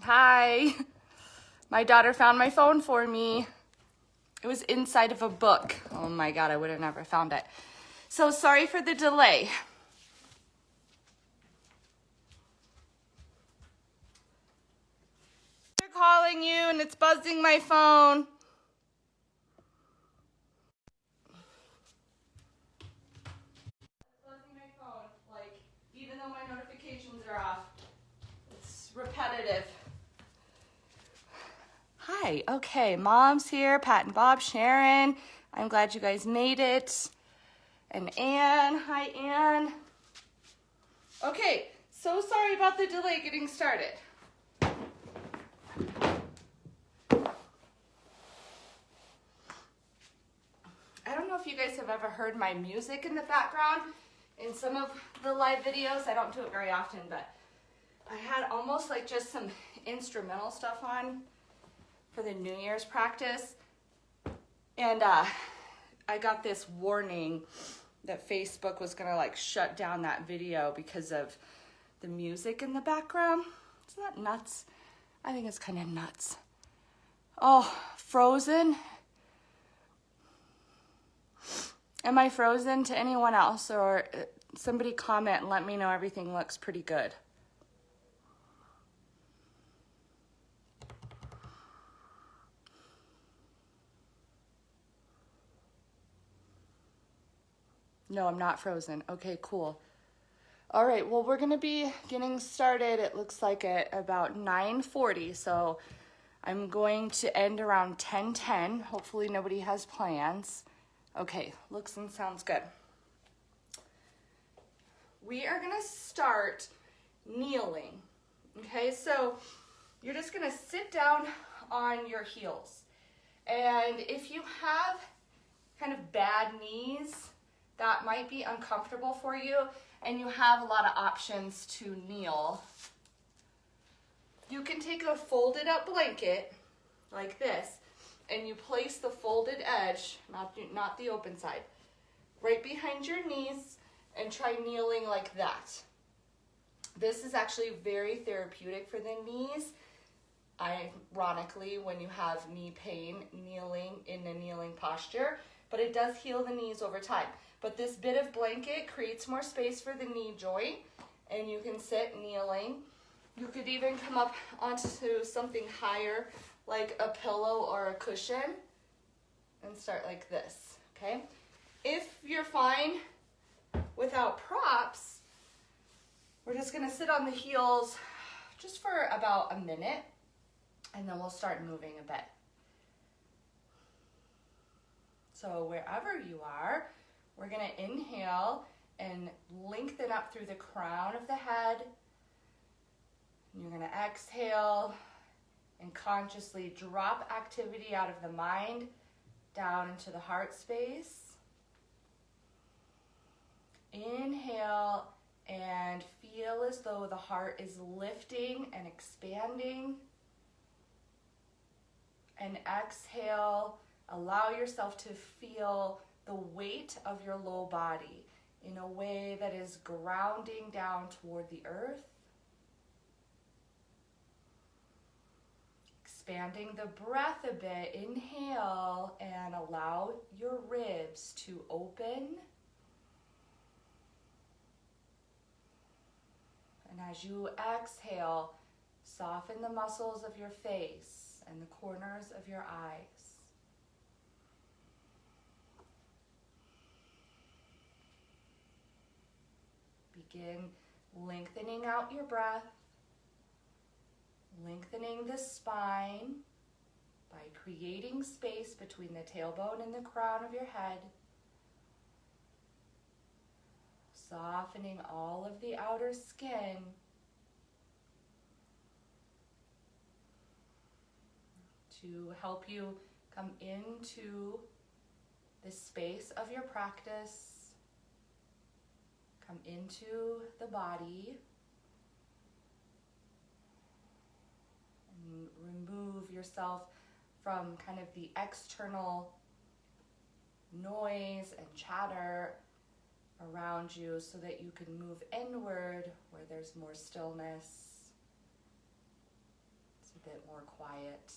Hi. My daughter found my phone for me. It was inside of a book. Oh my God, I would have never found it. So sorry for the delay. They're calling you and it's buzzing my phone. Buzzing my phone, like, even though my notifications are off. It's repetitive. Hi, okay, Mom's here, Pat and Bob, Sharon. I'm glad you guys made it. And Anne, hi Anne. Okay, so sorry about the delay getting started. I don't know if you guys have ever heard my music in the background in some of the live videos. I don't do it very often, but I had almost like just some instrumental stuff on for the New Year's practice. And I got this warning that Facebook was gonna like shut down that video because of the music in the background. Isn't that nuts? I think it's kind of nuts. Oh, Frozen. Am I frozen to anyone else? Or somebody comment and let me know everything looks pretty good. No, I'm not frozen. Okay, cool. All right, well, we're gonna be getting started, it looks like at about 9:40, so I'm going to end around 10:10. Hopefully nobody has plans. Okay, looks and sounds good. We are gonna start kneeling, okay? So you're just gonna sit down on your heels. And if you have kind of bad knees, that might be uncomfortable for you, and you have a lot of options to kneel. You can take a folded up blanket like this, and you place the folded edge, not the open side, right behind your knees, and try kneeling like that. This is actually very therapeutic for the knees. Ironically, when you have knee pain, kneeling in a kneeling posture, but it does heal the knees over time. But this bit of blanket creates more space for the knee joint, and you can sit kneeling. You could even come up onto something higher, like a pillow or a cushion, and start like this, okay? If you're fine without props, we're just gonna sit on the heels just for about a minute, and then we'll start moving a bit. So wherever you are, we're gonna inhale and lengthen up through the crown of the head. And you're gonna exhale and consciously drop activity out of the mind down into the heart space. Inhale and feel as though the heart is lifting and expanding. And exhale, allow yourself to feel the weight of your low body in a way that is grounding down toward the earth. Expanding the breath a bit, inhale and allow your ribs to open. And as you exhale, soften the muscles of your face and the corners of your eyes. Begin lengthening out your breath, lengthening the spine by creating space between the tailbone and the crown of your head, softening all of the outer skin, to help you come into the space of your practice. Come into the body and remove yourself from kind of the external noise and chatter around you so that you can move inward where there's more stillness, bit more quiet.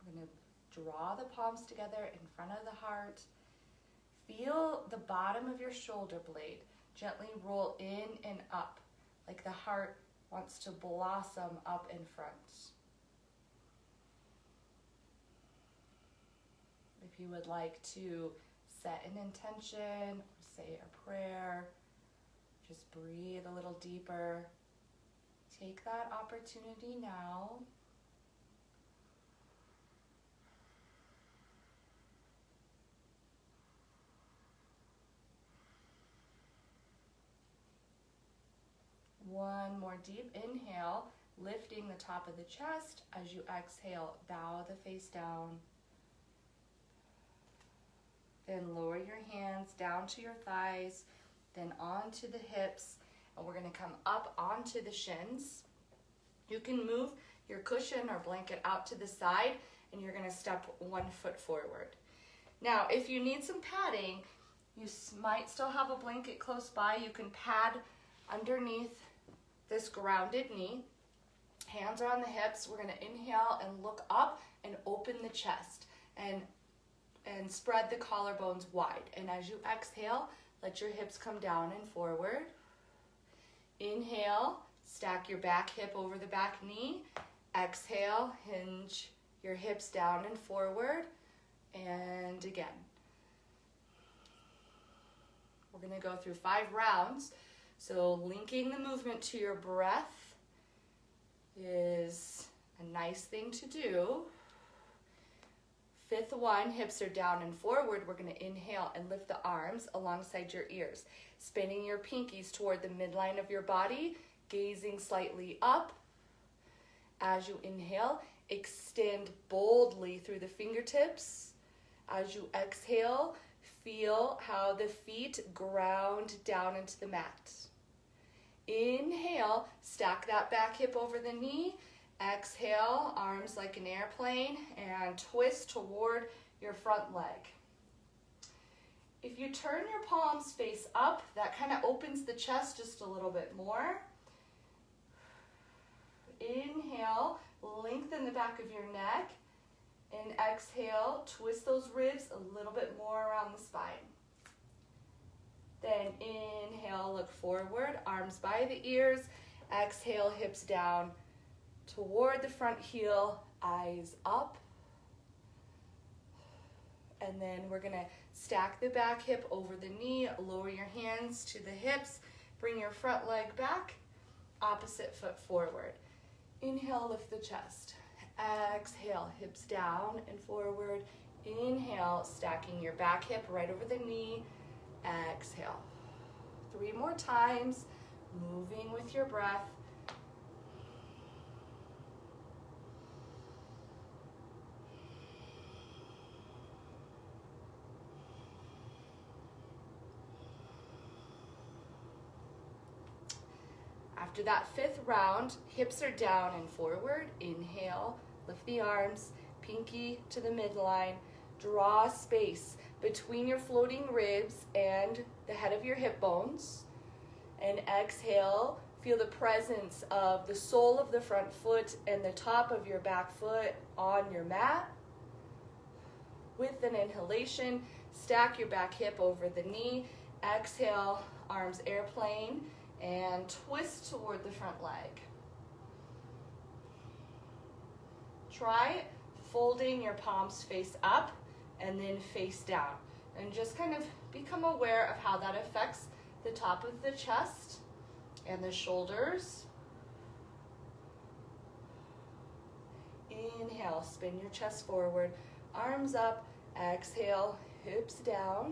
We're going to draw the palms together in front of the heart. Feel the bottom of your shoulder blade gently roll in and up, like the heart wants to blossom up in front. If you would like to set an intention or say a prayer, just breathe a little deeper. Take that opportunity now. One more deep inhale, lifting the top of the chest. As you exhale, bow the face down. Then lower your hands down to your thighs, then onto the hips, and we're going to come up onto the shins. You can move your cushion or blanket out to the side, and you're going to step 1 foot forward. Now, if you need some padding, you might still have a blanket close by. You can pad underneath this grounded knee. Hands are on the hips. We're going to inhale and look up and open the chest and spread the collarbones wide. And as you exhale, let your hips come down and forward. Inhale, stack your back hip over the back knee. Exhale, hinge your hips down and forward. And again. We're going to go through 5 rounds. So linking the movement to your breath is a nice thing to do. 5th one, hips are down and forward. We're going to inhale and lift the arms alongside your ears, spinning your pinkies toward the midline of your body, gazing slightly up. As you inhale, extend boldly through the fingertips. As you exhale, feel how the feet ground down into the mat. Inhale, stack that back hip over the knee. Exhale, arms like an airplane, and twist toward your front leg. If you turn your palms face up, that kind of opens the chest just a little bit more. Inhale, lengthen the back of your neck. And exhale, twist those ribs a little bit more around the spine. Then inhale, look forward, arms by the ears. Exhale, hips down toward the front heel, eyes up. And then we're going to stack the back hip over the knee, lower your hands to the hips, bring your front leg back, opposite foot forward. Inhale, lift the chest. Exhale, hips down and forward. Inhale, stacking your back hip right over the knee. Exhale. 3 more times, moving with your breath. After that 5th round, hips are down and forward. Inhale, lift the arms, pinky to the midline. Draw space between your floating ribs and the head of your hip bones. And exhale, feel the presence of the sole of the front foot and the top of your back foot on your mat. With an inhalation, stack your back hip over the knee. Exhale, arms airplane, and twist toward the front leg. Try folding your palms face up and then face down. And just kind of become aware of how that affects the top of the chest and the shoulders. Inhale, spin your chest forward, arms up. Exhale, hips down.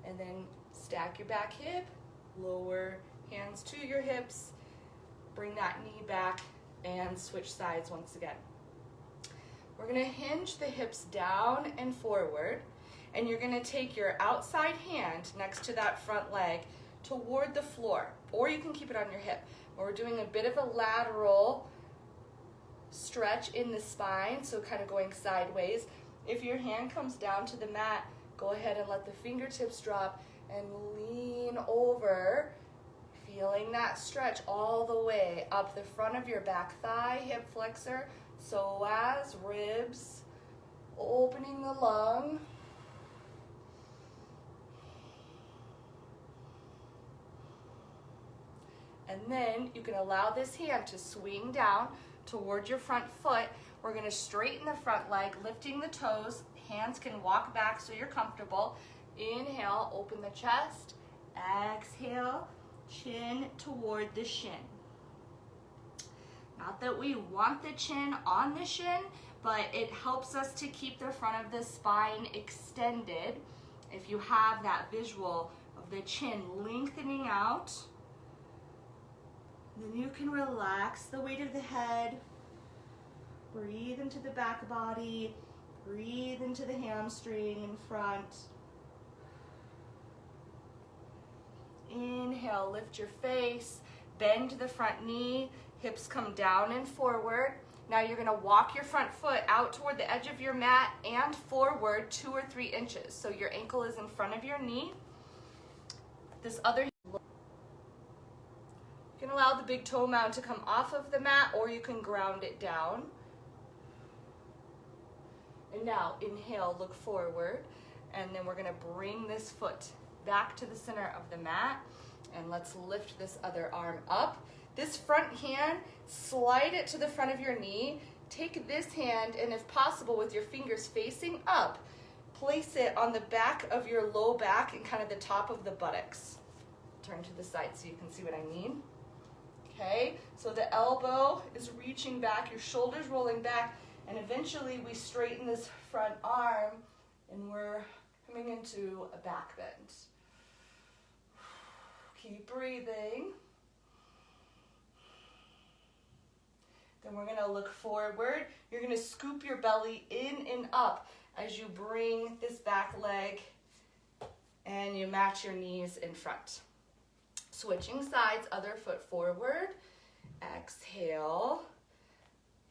And then stack your back hip. Lower hands to your hips, bring that knee back, and switch sides once again. We're going to hinge the hips down and forward, and you're going to take your outside hand next to that front leg toward the floor, or you can keep it on your hip. We're doing a bit of a lateral stretch in the spine, so kind of going sideways. If your hand comes down to the mat, Go ahead and let the fingertips drop and lean over, feeling that stretch all the way up the front of your back thigh, hip flexor, psoas, ribs, opening the lung. And then you can allow this hand to swing down toward your front foot. We're going to straighten the front leg, lifting the toes. Hands can walk back so you're comfortable. Inhale, open the chest. Exhale, chin toward the shin. Not that we want the chin on the shin, but it helps us to keep the front of the spine extended. If you have that visual of the chin lengthening out, then you can relax the weight of the head. Breathe into the back body. Breathe into the hamstring in front. Inhale, lift your face. Bend the front knee. Hips come down and forward. Now you're going to walk your front foot out toward the edge of your mat and forward 2 or 3 inches. So your ankle is in front of your knee. This other, you can allow the big toe mound to come off of the mat, or you can ground it down. And now inhale, look forward, and then we're going to bring this foot back to the center of the mat, and let's lift this other arm up. This front hand, slide it to the front of your knee. Take this hand, and if possible with your fingers facing up, place it on the back of your low back and kind of the top of the buttocks. Turn to the side so you can see what I mean. Okay, so the elbow is reaching back, your shoulders rolling back, and eventually we straighten this front arm and we're coming into a back bend. Keep breathing. Then we're going to look forward. You're going to scoop your belly in and up as you bring this back leg and you match your knees in front. Switching sides, other foot forward. Exhale.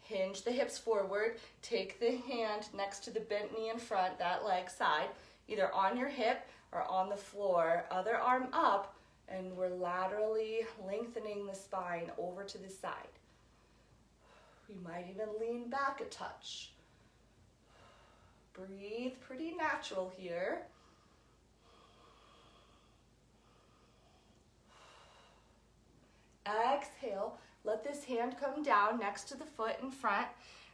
Hinge the hips forward. Take the hand next to the bent knee in front, that leg side, either on your hip or on the floor. Other arm up, and we're laterally lengthening the spine over to the side. We might even lean back a touch. Breathe pretty natural here. Exhale, let this hand come down next to the foot in front,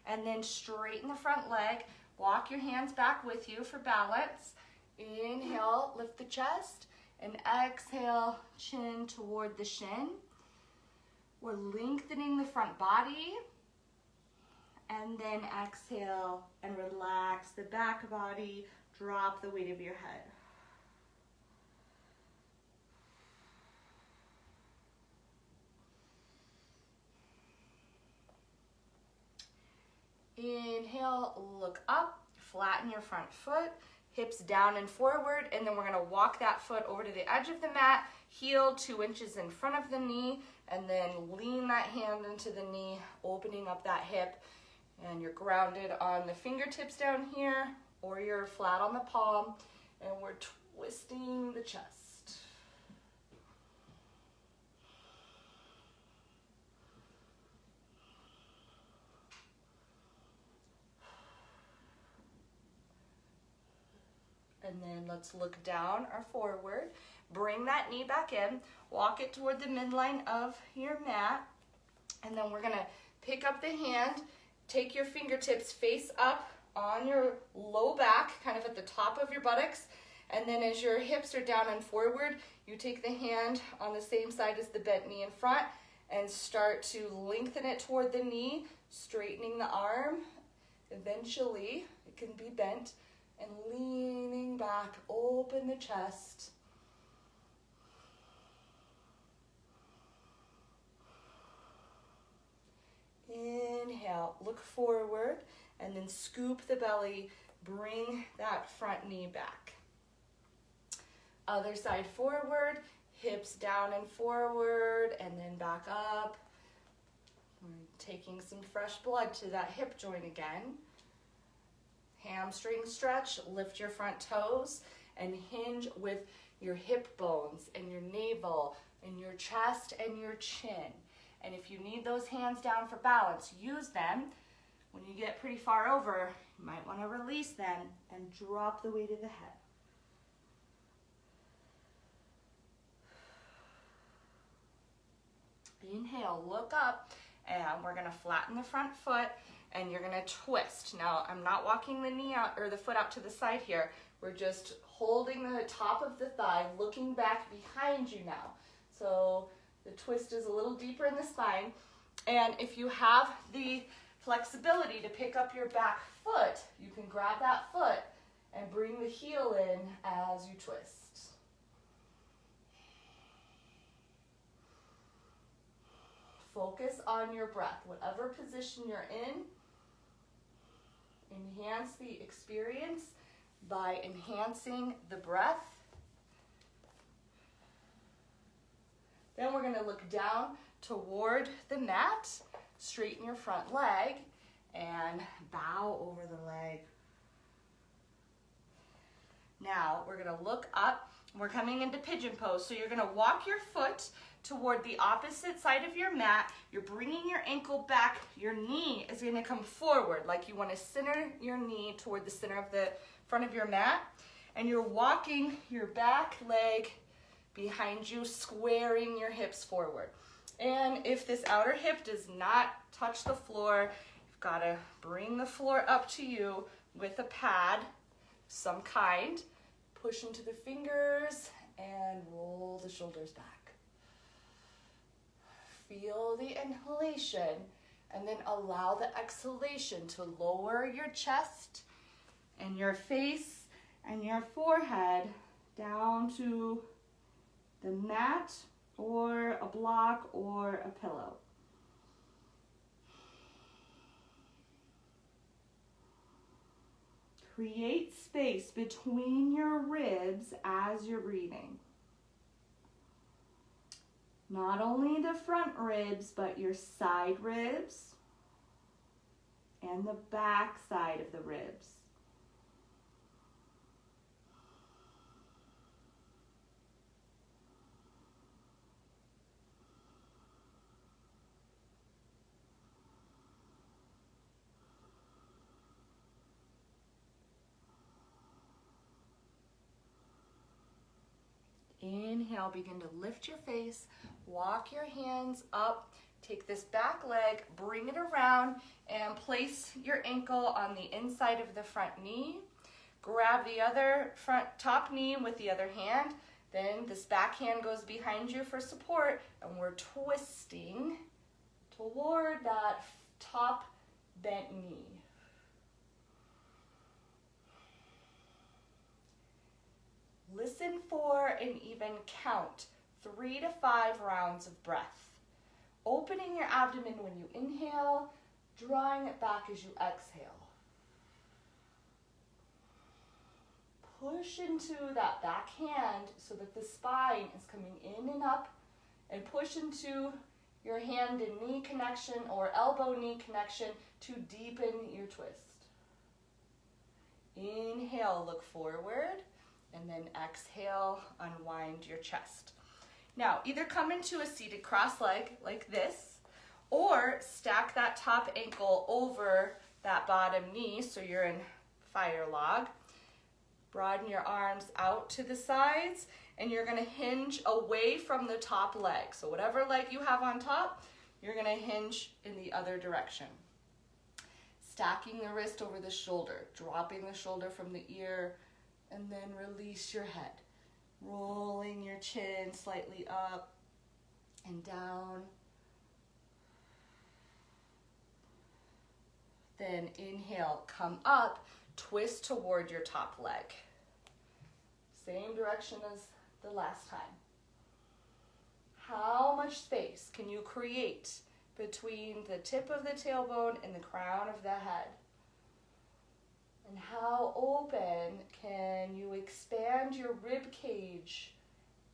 and then straighten the front leg. Walk your hands back with you for balance. Inhale, lift the chest, and exhale, chin toward the shin. We're lengthening the front body, and then exhale and relax the back body. Drop the weight of your head. Inhale, look up, flatten your front foot, hips down and forward, and then we're going to walk that foot over to the edge of the mat, heel 2 inches in front of the knee, and then lean that hand into the knee, opening up that hip, and you're grounded on the fingertips down here, or you're flat on the palm, and we're twisting the chest. And then let's look down or forward. Bring that knee back in. Walk it toward the midline of your mat. And then we're going to pick up the hand. Take your fingertips face up on your low back, kind of at the top of your buttocks. And then as your hips are down and forward, you take the hand on the same side as the bent knee in front and start to lengthen it toward the knee, straightening the arm. Eventually, it can be bent. And leaning back, open the chest. Inhale, look forward, and then scoop the belly, bring that front knee back. Other side forward, hips down and forward, and then back up. We're taking some fresh blood to that hip joint again. Hamstring stretch, lift your front toes and hinge with your hip bones and your navel and your chest and your chin. And if you need those hands down for balance, use them. When you get pretty far over, you might want to release them and drop the weight of the head. Inhale, look up, and we're gonna flatten the front foot and you're gonna twist. Now, I'm not walking the knee out or the foot out to the side here. We're just holding the top of the thigh, looking back behind you now. So the twist is a little deeper in the spine. And if you have the flexibility to pick up your back foot, you can grab that foot and bring the heel in as you twist. Focus on your breath. Whatever position you're in, enhance the experience by enhancing the breath. Then we're going to look down toward the mat, straighten your front leg, and bow over the leg. Now we're going to look up. We're coming into pigeon pose. So you're going to walk your foot toward the opposite side of your mat. You're bringing your ankle back. Your knee is going to come forward, like you want to center your knee toward the center of the front of your mat. And you're walking your back leg behind you, squaring your hips forward. And if this outer hip does not touch the floor, you've got to bring the floor up to you with a pad, some kind. Push into the fingers and roll the shoulders back. Feel the inhalation and then allow the exhalation to lower your chest and your face and your forehead down to the mat or a block or a pillow. Create space between your ribs as you're breathing. Not only the front ribs, but your side ribs and the back side of the ribs. Inhale, begin to lift your face, walk your hands up, take this back leg, bring it around, and place your ankle on the inside of the front knee. Grab the other front top knee with the other hand. Then this back hand goes behind you for support, and we're twisting toward that top bent knee. Listen for and even count 3 to 5 rounds of breath. Opening your abdomen when you inhale, drawing it back as you exhale. Push into that back hand so that the spine is coming in and up, and push into your hand and knee connection or elbow-knee connection to deepen your twist. Inhale, look forward. And then exhale, unwind your chest. Now, either come into a seated cross leg like this, or stack that top ankle over that bottom knee so you're in fire log. Broaden your arms out to the sides, and you're gonna hinge away from the top leg. So whatever leg you have on top, you're gonna hinge in the other direction. Stacking the wrist over the shoulder, dropping the shoulder from the ear, and then release your head. Rolling your chin slightly up and down. Then inhale, come up, twist toward your top leg. Same direction as the last time. How much space can you create between the tip of the tailbone and the crown of the head? And how open can you expand your rib cage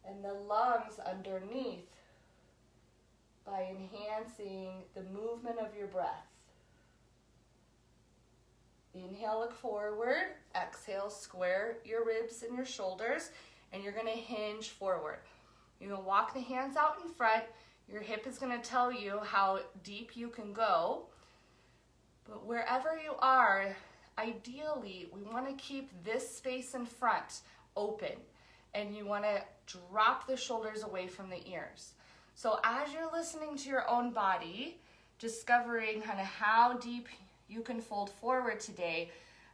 and the lungs underneath by enhancing the movement of your breath? Inhale, look forward. Exhale, square your ribs and your shoulders, and you're gonna hinge forward. You're gonna walk the hands out in front. Your hip is gonna tell you how deep you can go. But wherever you are, ideally, we wanna keep this space in front open, and you wanna drop the shoulders away from the ears. So as you're listening to your own body, discovering kind of how deep you can fold forward today,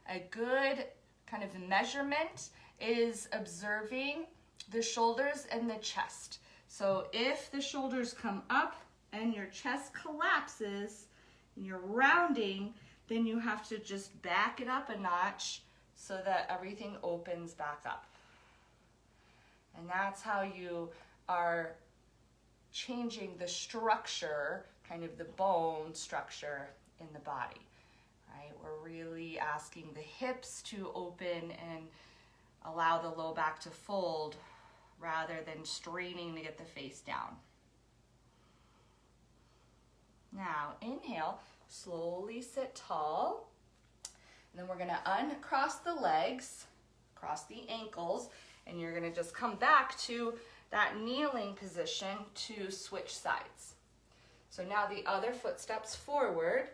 a good kind of measurement is observing the shoulders and the chest. So if the shoulders come up and your chest collapses and you're rounding, then you have to just back it up a notch so that everything opens back up. And that's how you are changing the structure, kind of the bone structure in the body, right? We're really asking the hips to open and allow the low back to fold rather than straining to get the face down. Now, inhale, slowly sit tall. And then we're gonna uncross the legs, cross the ankles, and you're gonna just come back to that kneeling position to switch sides. So now the other foot steps forward,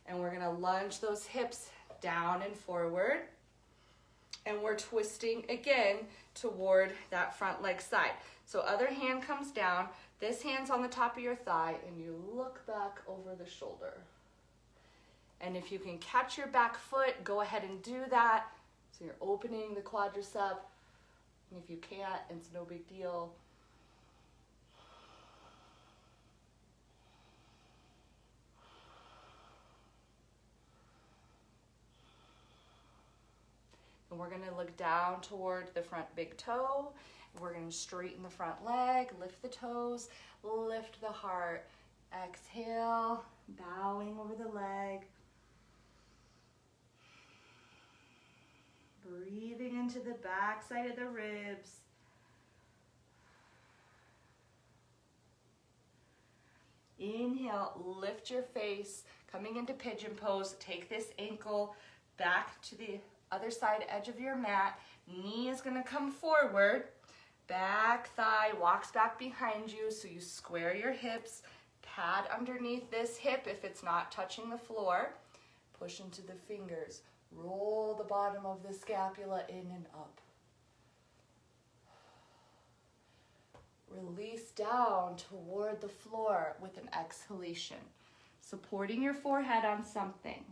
and we're gonna lunge those hips down and forward. And we're twisting again toward that front leg side. So other hand comes down, this hand's on the top of your thigh, and you look back over the shoulder. And if you can catch your back foot, go ahead and do that. So you're opening the quadricep. And if you can't, it's no big deal. And we're gonna look down toward the front big toe. We're gonna straighten the front leg, lift the toes, lift the heart. Exhale, bowing over the leg. Breathing into the back side of the ribs. Inhale, lift your face, coming into pigeon pose. Take this ankle back to the other side edge of your mat. Knee is gonna come forward. Back thigh walks back behind you, so you square your hips. Pad underneath this hip if it's not touching the floor. Push into the fingers. Roll the bottom of the scapula in and up. Release down toward the floor with an exhalation, supporting your forehead on something.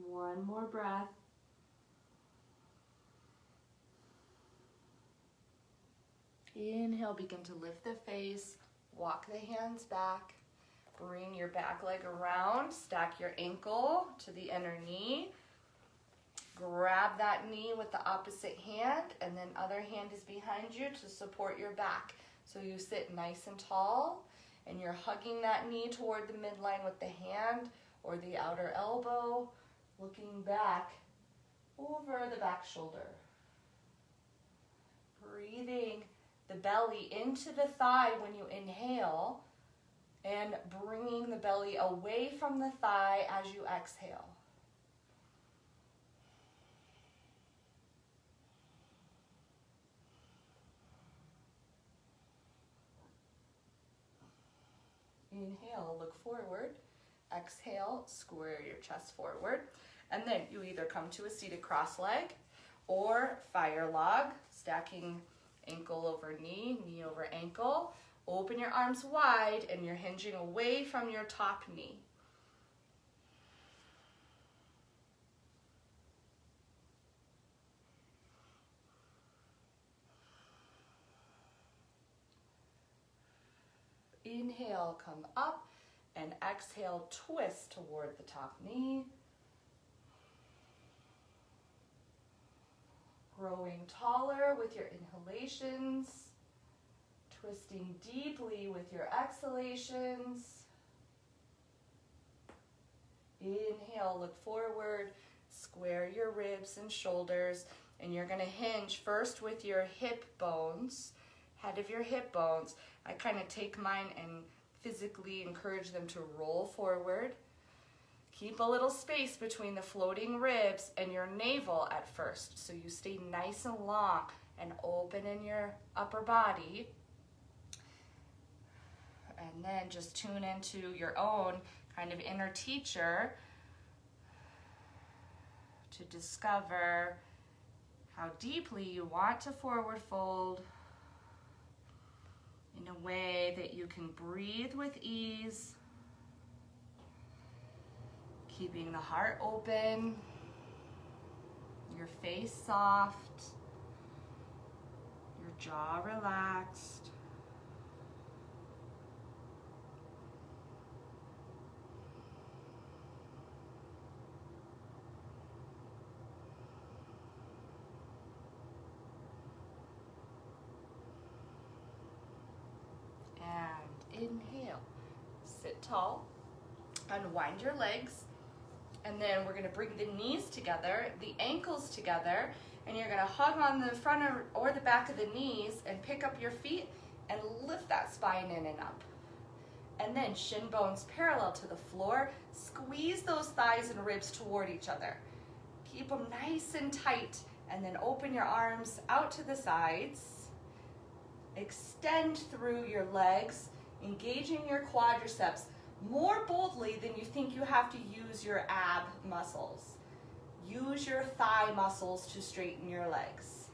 One more breath. Inhale, begin to lift the face, walk the hands back, bring your back leg around, stack your ankle to the inner knee, grab that knee with the opposite hand, and then other hand is behind you to support your back. So you sit nice and tall, and you're hugging that knee toward the midline with the hand or the outer elbow, looking back over the back shoulder. Breathing the belly into the thigh when you inhale, and bringing the belly away from the thigh as you exhale. Inhale, look forward. Exhale, square your chest forward. And then you either come to a seated cross leg or fire log, stacking ankle over knee, knee over ankle. Open your arms wide and you're hinging away from your top knee. Inhale, come up, and exhale, twist toward the top knee. growing taller with your inhalations, twisting deeply with your exhalations. Inhale, look forward, square your ribs and shoulders, and you're going to hinge first with your hip bones, head of your hip bones. I kind of take mine and physically encourage them to roll forward. Keep a little space between the floating ribs and your navel at first, so you stay nice and long and open in your upper body. And then just tune into your own kind of inner teacher to discover how deeply you want to forward fold in a way that you can breathe with ease, keeping the heart open, your face soft, your jaw relaxed. And inhale, sit tall, unwind your legs. And then we're going to bring the knees together, the ankles together, and you're going to hug on the front or the back of the knees and pick up your feet and lift that spine in and up. And then shin bones parallel to the floor. Squeeze those thighs and ribs toward each other. Keep them nice and tight, and then open your arms out to the sides. Extend through your legs, engaging your quadriceps more boldly than you think you have to use your ab muscles. Use your thigh muscles to straighten your legs.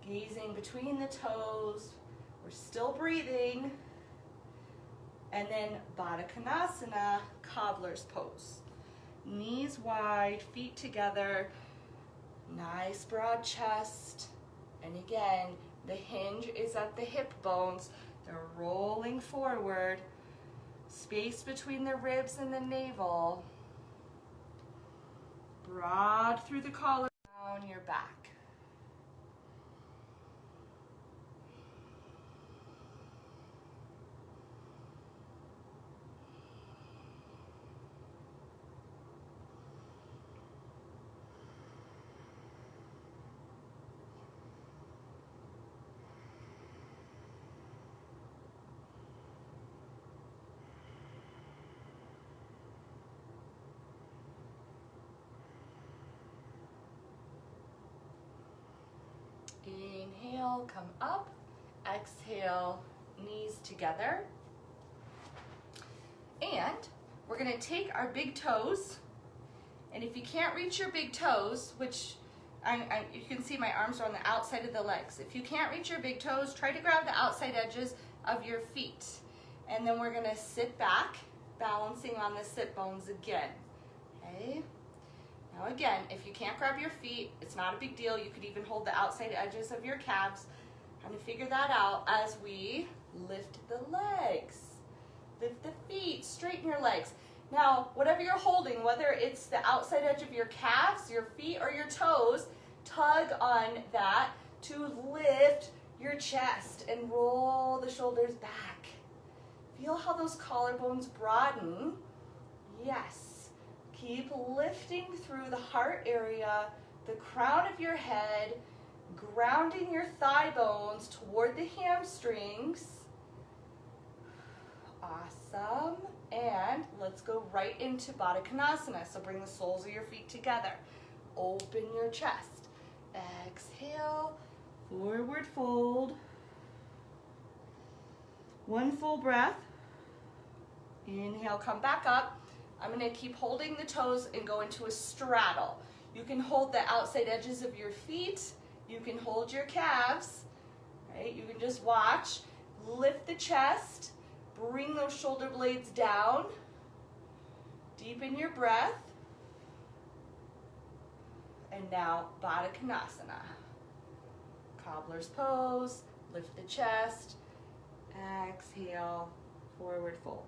Gazing between the toes. We're still breathing. And then Baddha Konasana, cobbler's pose. Knees wide, feet together. Nice broad chest. And again, the hinge is at the hip bones. They're rolling forward. Space between the ribs and the navel. Broad through the collar, down your back. Inhale, come up. Exhale, knees together. And we're going to take our big toes. And if you can't reach your big toes, which you can see my arms are on the outside of the legs. If you can't reach your big toes, try to grab the outside edges of your feet. And then we're going to sit back, balancing on the sit bones again. Okay? Now again, if you can't grab your feet, it's not a big deal. You could even hold the outside edges of your calves. Kind of figure that out as we lift the legs. Lift the feet, straighten your legs. Now, whatever you're holding, whether it's the outside edge of your calves, your feet, or your toes, tug on that to lift your chest and roll the shoulders back. Feel how those collarbones broaden. Yes. Keep lifting through the heart area, the crown of your head, grounding your thigh bones toward the hamstrings. Awesome. And let's go right into Baddha Konasana. So bring the soles of your feet together. Open your chest. Exhale, forward fold. One full breath. Inhale, come back up. I'm going to keep holding the toes and go into a straddle. You can hold the outside edges of your feet. You can hold your calves. Right? You can just watch. Lift the chest. Bring those shoulder blades down. Deepen your breath. And now Baddha Konasana. Cobbler's pose. Lift the chest. Exhale. Forward fold.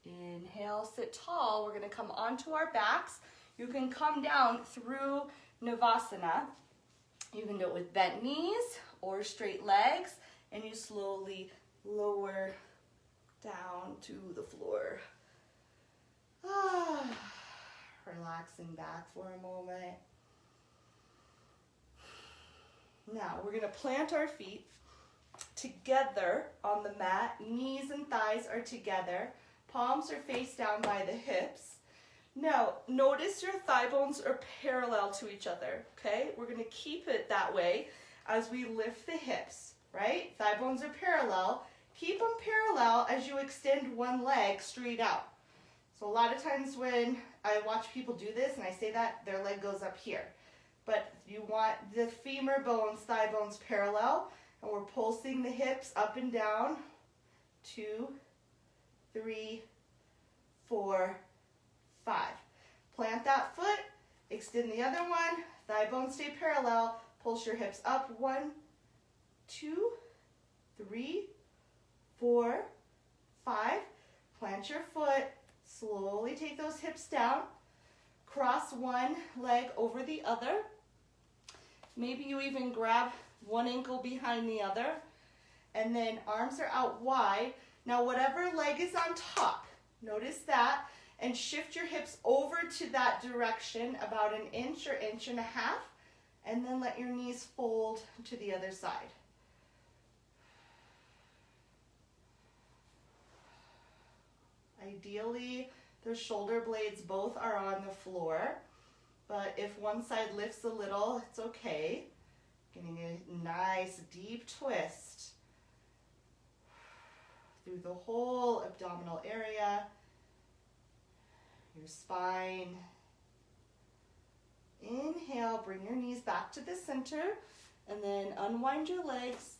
Inhale, sit tall. We're going to come onto our backs. You can come down through Navasana. You can do it with bent knees or straight legs, and you slowly lower down to the floor. Relaxing back for a moment. Now we're gonna plant our feet together on the mat. Knees and thighs are together. Palms are face down by the hips. Now, notice your thigh bones are parallel to each other, okay? We're gonna keep it that way as we lift the hips, right? Thigh bones are parallel. Keep them parallel as you extend one leg straight out. So a lot of times when I watch people do this and I say that, their leg goes up here. But you want the femur bones, thigh bones parallel, and we're pulsing the hips up and down. 2, 3, 4, 5. Plant that foot, extend the other one, thigh bones stay parallel, pulse your hips up. 1, 2, 3, 4, 5. Plant your foot, slowly take those hips down, cross one leg over the other. Maybe you even grab one ankle behind the other, and then arms are out wide. Now whatever leg is on top, notice that, and shift your hips over to that direction about 1 inch or 1.5 inches, and then let your knees fold to the other side. Ideally, the shoulder blades both are on the floor, but if one side lifts a little, it's okay. Getting a nice deep twist through the whole abdominal area, your spine. Inhale, bring your knees back to the center, and then unwind your legs.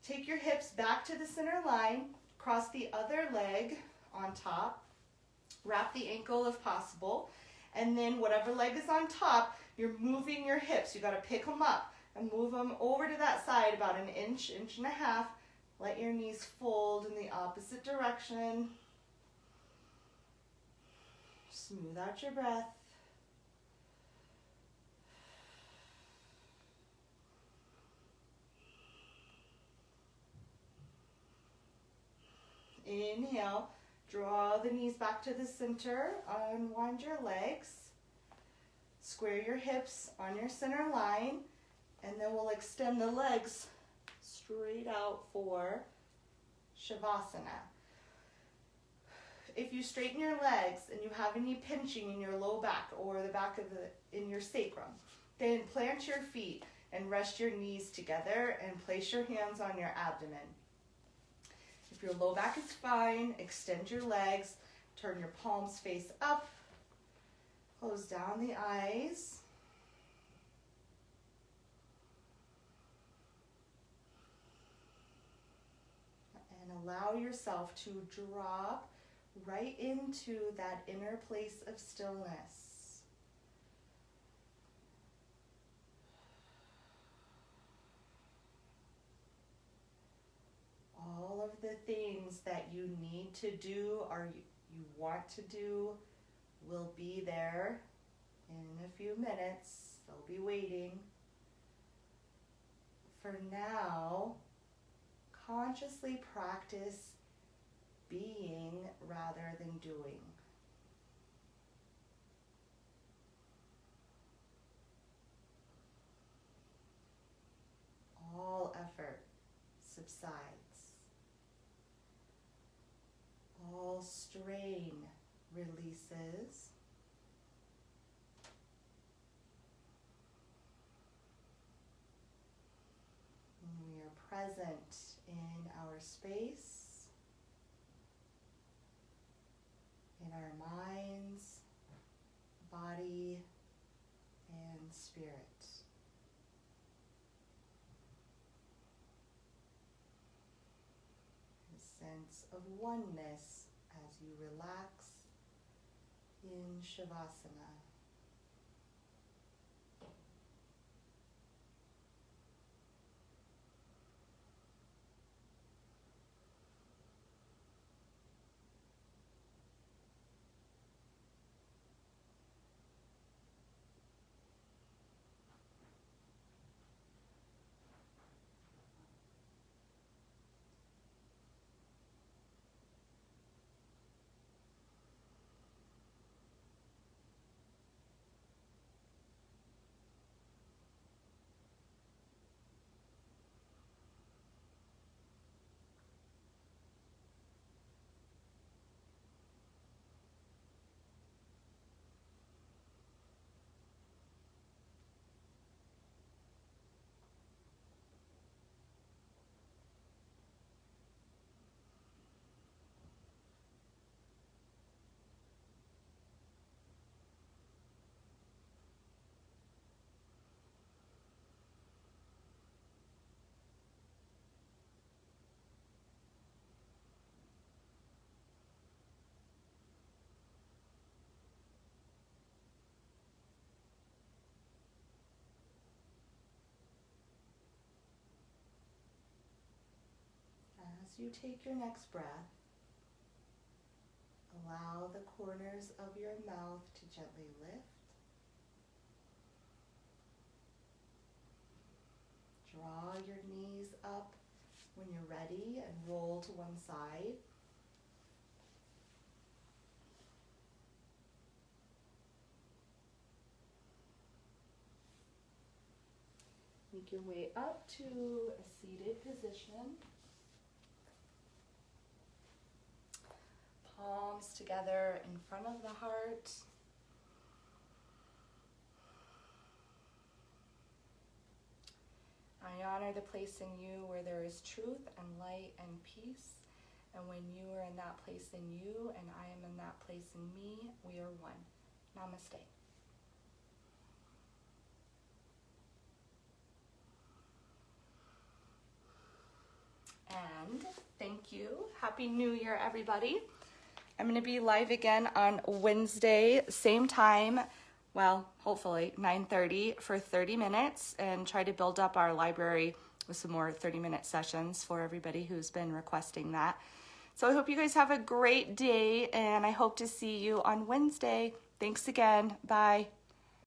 Take your hips back to the center line, cross the other leg on top, wrap the ankle if possible, and then whatever leg is on top, you're moving your hips. You got to pick them up and move them over to that side about 1 inch, 1.5 inches. Let your knees fold in the opposite direction. Smooth out your breath. Inhale, draw the knees back to the center, unwind your legs, square your hips on your center line, and then we'll extend the legs straight out for Shavasana. If you straighten your legs and you have any pinching in your low back or the back of in your sacrum, then plant your feet and rest your knees together and place your hands on your abdomen. If your low back is fine, extend your legs, turn your palms face up, close down the eyes. And allow yourself to drop right into that inner place of stillness. All of the things that you need to do or you want to do will be there in a few minutes. They'll be waiting. For now, consciously practice being rather than doing. All effort subsides. All strain releases. And we are present in our space, in our minds, body, and spirit. A sense of oneness as you relax in Shavasana. you take your next breath, allow the corners of your mouth to gently lift. Draw your knees up when you're ready and roll to one side. Make your way up to a seated position. Palms together in front of the heart. I honor the place in you where there is truth and light and peace. And when you are in that place in you and I am in that place in me, we are one. Namaste. And thank you. Happy New Year, everybody. I'm going to be live again on Wednesday, same time. Well, hopefully 9:30 for 30 minutes and try to build up our library with some more 30-minute sessions for everybody who's been requesting that. So I hope you guys have a great day and I hope to see you on Wednesday. Thanks again. Bye.